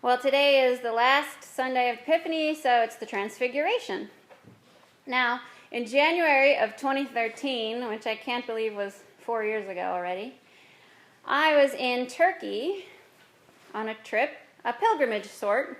Well, today is the last Sunday of Epiphany, so it's the Transfiguration. Now, in January of 2013, which I can't believe was 4 years ago already, I was in Turkey on a trip, a pilgrimage sort.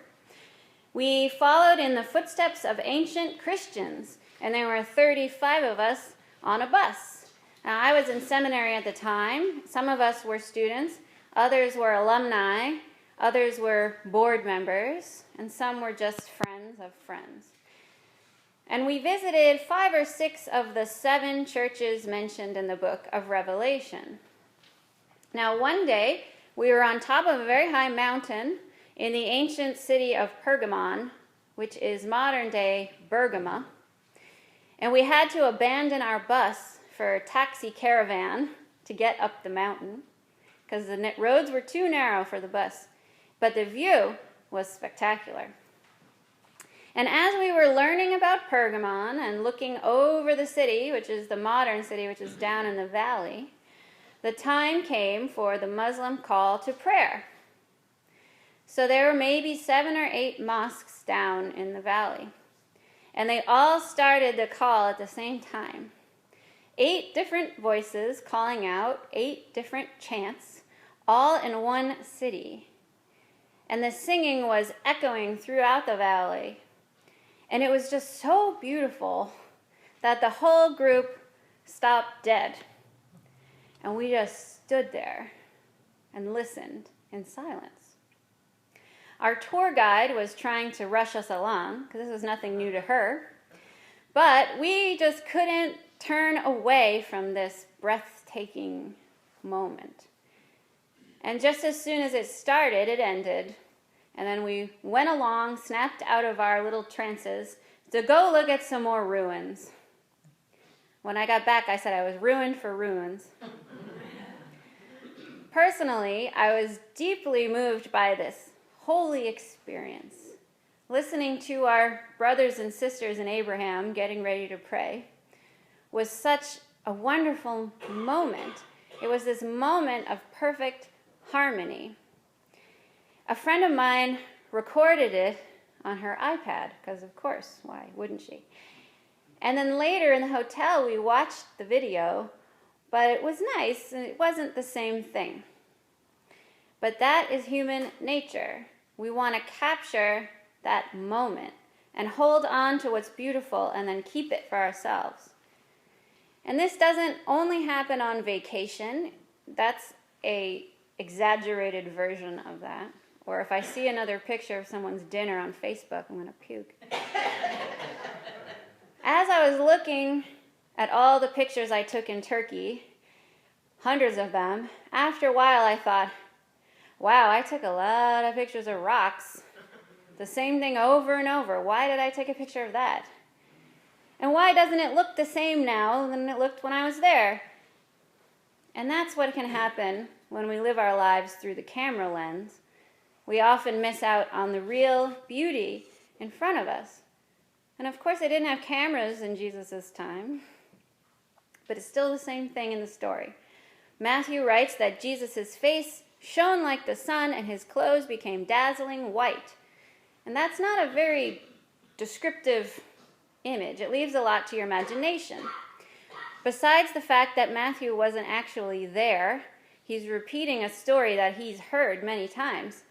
We followed in the footsteps of ancient Christians, and there were 35 of us on a bus. Now, I was in seminary at the time. Some of us were students, others were alumni, others were board members, and some were just friends of friends. And we visited 5 or 6 of the 7 churches mentioned in the book of Revelation. Now, one day, we were on top of a very high mountain in the ancient city of Pergamon, which is modern-day Bergama, and we had to abandon our bus for a taxi caravan to get up the mountain because the roads were too narrow for the bus. But the view was spectacular. And as we were learning about Pergamon and looking over the city, which is the modern city, which is down in the valley, the time came for the Muslim call to prayer. So there were maybe 7 or 8 mosques down in the valley. And they all started the call at the same time. 8 different voices calling out 8 different chants, all in one city. And the singing was echoing throughout the valley. And it was just so beautiful that the whole group stopped dead. And we just stood there and listened in silence. Our tour guide was trying to rush us along, because this was nothing new to her. But we just couldn't turn away from this breathtaking moment. And just as soon as it started, it ended. And then we went along, snapped out of our little trances to go look at some more ruins. When I got back, I said I was ruined for ruins. Personally, I was deeply moved by this holy experience. Listening to our brothers and sisters in Abraham getting ready to pray was such a wonderful moment. It was this moment of perfect harmony. A friend of mine recorded it on her iPad, because of course, why wouldn't she? And then later in the hotel, we watched the video, but it was nice, and it wasn't the same thing. But that is human nature. We want to capture that moment and hold on to what's beautiful and then keep it for ourselves. And this doesn't only happen on vacation. That's an exaggerated version of that. Or if I see another picture of someone's dinner on Facebook, I'm going to puke. As I was looking at all the pictures I took in Turkey, hundreds of them, after a while I thought, wow, I took a lot of pictures of rocks. The same thing over and over. Why did I take a picture of that? And why doesn't it look the same now than it looked when I was there? And that's what can happen when we live our lives through the camera lens. We often miss out on the real beauty in front of us. And of course, they didn't have cameras in Jesus' time, but it's still the same thing in the story. Matthew writes that Jesus' face shone like the sun and his clothes became dazzling white. And that's not a very descriptive image. It leaves a lot to your imagination. Besides the fact that Matthew wasn't actually there, he's repeating a story that he's heard many times.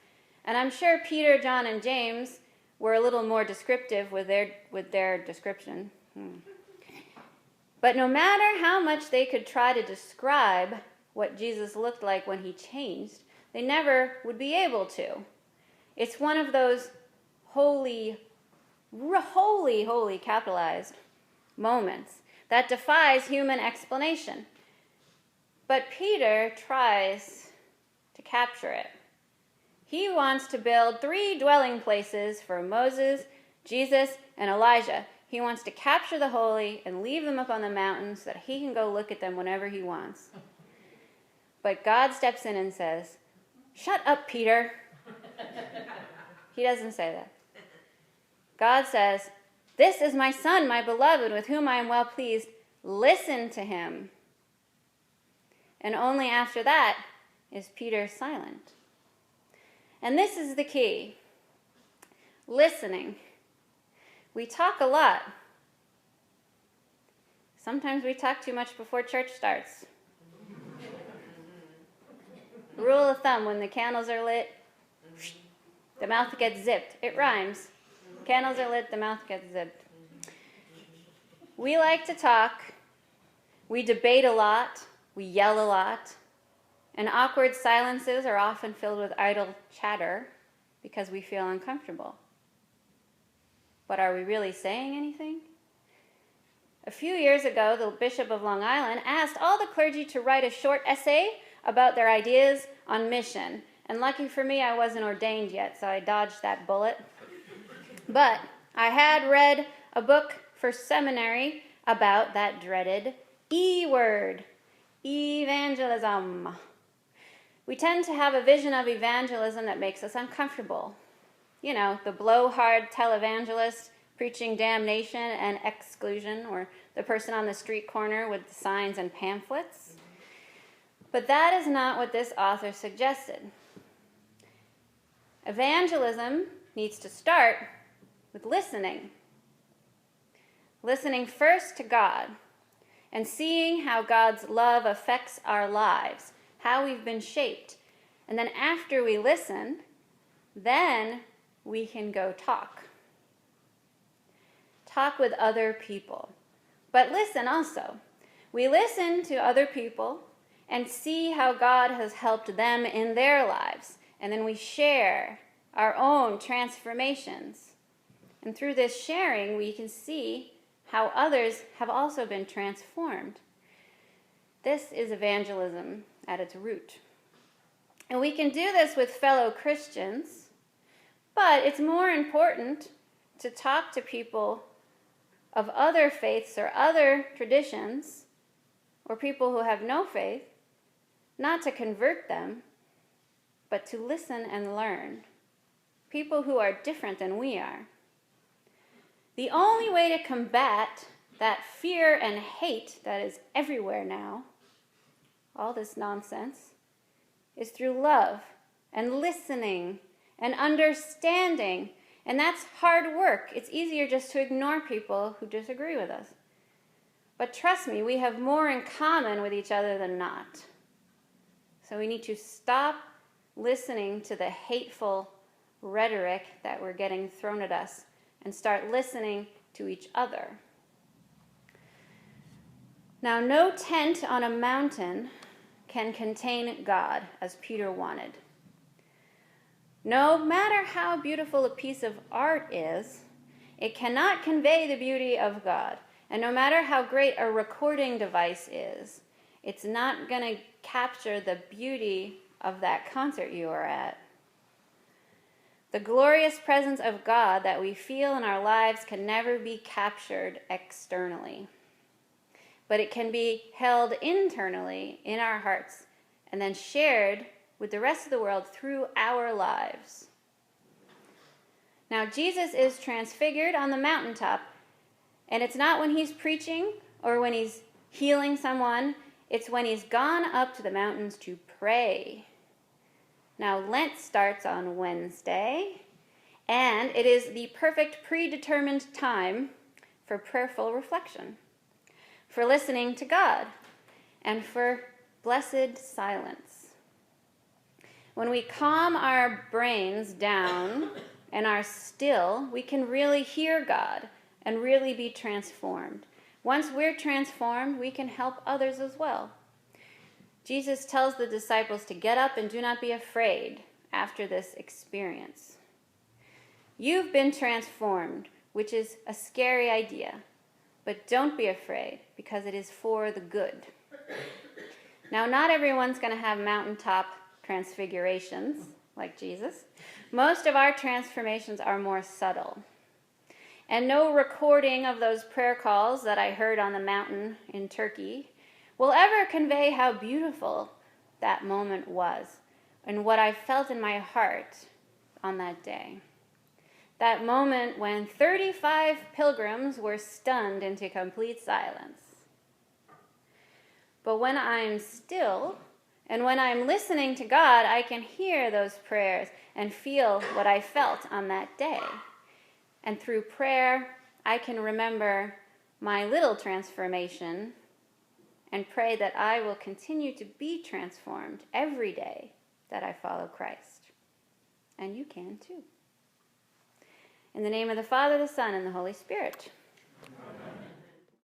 And I'm sure Peter, John, and James were a little more descriptive with their description. But no matter how much they could try to describe what Jesus looked like when he changed, they never would be able to. It's one of those holy capitalized moments that defies human explanation. But Peter tries to capture it. He wants to build 3 dwelling places for Moses, Jesus, and Elijah. He wants to capture the holy and leave them up on the mountain so that he can go look at them whenever he wants. But God steps in and says, "Shut up, Peter." He doesn't say that. God says, "This is my son, my beloved, with whom I am well pleased. Listen to him." And only after that is Peter silent. And this is the key. Listening. We talk a lot. Sometimes we talk too much before church starts. Rule of thumb, when the candles are lit, the mouth gets zipped. It rhymes. Candles are lit, the mouth gets zipped. We like to talk. We debate a lot. We yell a lot. And awkward silences are often filled with idle chatter because we feel uncomfortable. But are we really saying anything? A few years ago, the Bishop of Long Island asked all the clergy to write a short essay about their ideas on mission. And lucky for me, I wasn't ordained yet, so I dodged that bullet. But I had read a book for seminary about that dreaded E word, evangelism. We tend to have a vision of evangelism that makes us uncomfortable. You know, the blowhard televangelist preaching damnation and exclusion, or the person on the street corner with the signs and pamphlets. But that is not what this author suggested. Evangelism needs to start with listening. Listening first to God and seeing how God's love affects our lives, how we've been shaped. And then after we listen, then we can go talk. Talk with other people. But listen also. We listen to other people and see how God has helped them in their lives. And then we share our own transformations. And through this sharing, we can see how others have also been transformed. This is evangelism at its root. And we can do this with fellow Christians, but it's more important to talk to people of other faiths or other traditions, or people who have no faith, not to convert them, but to listen and learn. People who are different than we are. The only way to combat that fear and hate that is everywhere now, all this nonsense, is through love and listening and understanding. And that's hard work. It's easier just to ignore people who disagree with us. But trust me, we have more in common with each other than not. So we need to stop listening to the hateful rhetoric that we're getting thrown at us and start listening to each other. Now, no tent on a mountain can contain God, as Peter wanted. No matter how beautiful a piece of art is, it cannot convey the beauty of God. And no matter how great a recording device is, it's not going to capture the beauty of that concert you were at. The glorious presence of God that we feel in our lives can never be captured externally. But it can be held internally in our hearts and then shared with the rest of the world through our lives. Now, Jesus is transfigured on the mountaintop, and it's not when he's preaching or when he's healing someone. It's when he's gone up to the mountains to pray. Now, Lent starts on Wednesday, and it is the perfect predetermined time for prayerful reflection, for listening to God, and for blessed silence. When we calm our brains down and are still, we can really hear God and really be transformed. Once we're transformed, we can help others as well. Jesus tells the disciples to get up and do not be afraid after this experience. You've been transformed, which is a scary idea, but don't be afraid because it is for the good. Now, not everyone's going to have mountaintop transfigurations like Jesus. Most of our transformations are more subtle. And no recording of those prayer calls that I heard on the mountain in Turkey will ever convey how beautiful that moment was and what I felt in my heart on that day. That moment when 35 pilgrims were stunned into complete silence. But when I'm still and when I'm listening to God, I can hear those prayers and feel what I felt on that day. And through prayer, I can remember my little transformation and pray that I will continue to be transformed every day that I follow Christ. And you can too. In the name of the Father, the Son, and the Holy Spirit.